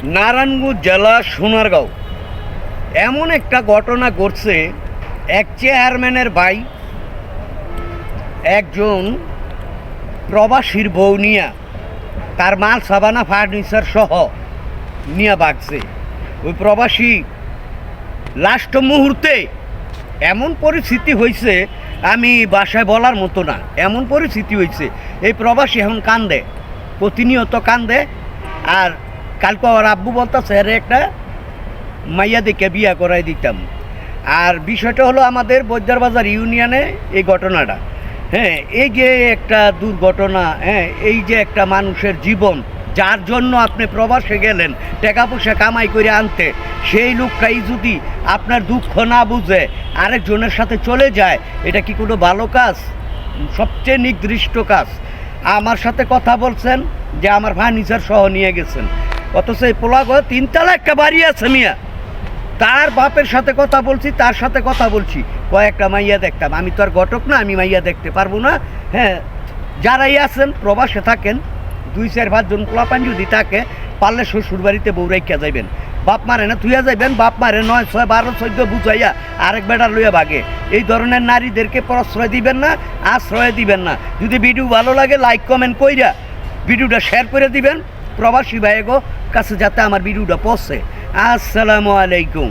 নারায়ণগঞ্জ জেলা সোনারগাঁও এমন একটা ঘটনা ঘটছে। এক চেয়ারম্যানের ভাই একজন প্রবাসীর বউ নিয়া তার মাল সাবানা ফার্নিচার সহ নিয়ে ভাগছে। ওই প্রবাসী লাস্ট মুহূর্তে এমন পরিস্থিতি হয়েছে, আমি বাসায় বলার মতো না, এমন পরিস্থিতি হয়েছে। এই প্রবাসী এখন কান্দে, প্রতিনিয়ত কান্দে। আর কালকে আমার আব্বু বলতেছে আরে একটা মাইয়া দেখে বিয়া করাই দিতাম। আর বিষয়টা হলো আমাদের বৈদ্যারবাজার ইউনিয়নে এই ঘটনাটা। হ্যাঁ, এই যে একটা দুর্ঘটনা, হ্যাঁ, এই যে একটা মানুষের জীবন, যার জন্য আপনি প্রবাসে গেলেন টাকা পয়সা কামাই করে আনতে, সেই লোকটাই যদি আপনার দুঃখ না বুঝে আরেকজনের সাথে চলে যায়, এটা কি কোনো ভালো কাজ? সবচেয়ে নির্দিষ্ট কাজ। আমার সাথে কথা বলছেন যে আমার ফার্নিচার সহ নিয়ে গেছেন, অথচ এই পোলাগো 3 তলা একটা বাড়ি আছে মিয়া। তার বাপের সাথে কথা বলছি, তার সাথে কথা বলছি, কয়েকটা মাইয়া দেখতাম। আমি তো আর ঘটক না, আমি মাইয়া দেখতে পারবো না। হ্যাঁ, যারাই আছেন প্রবাসে থাকেন, 2-4-5 জন পোলাপান যদি থাকে, পারলে শ্বশুর বাড়িতে বউ রাইখা যাইবেন। বাপ মারে না থুইয়া যাইবেন, বাপ মারে 9, 6, 12, 14 বুঝাইয়া আরেক বেটার লইয়া ভাগে। এই ধরনের নারীদেরকে প্রশ্রয় দিবেন না, আশ্রয় দিবেন না। যদি ভিডিও ভালো লাগে লাইক কমেন্ট কইরা ভিডিওটা শেয়ার করে দিবেন প্রবাসী ভাইগো কাছে, যাতে আমার ভিডিওটা পৌঁছে। আসসালামু আলাইকুম।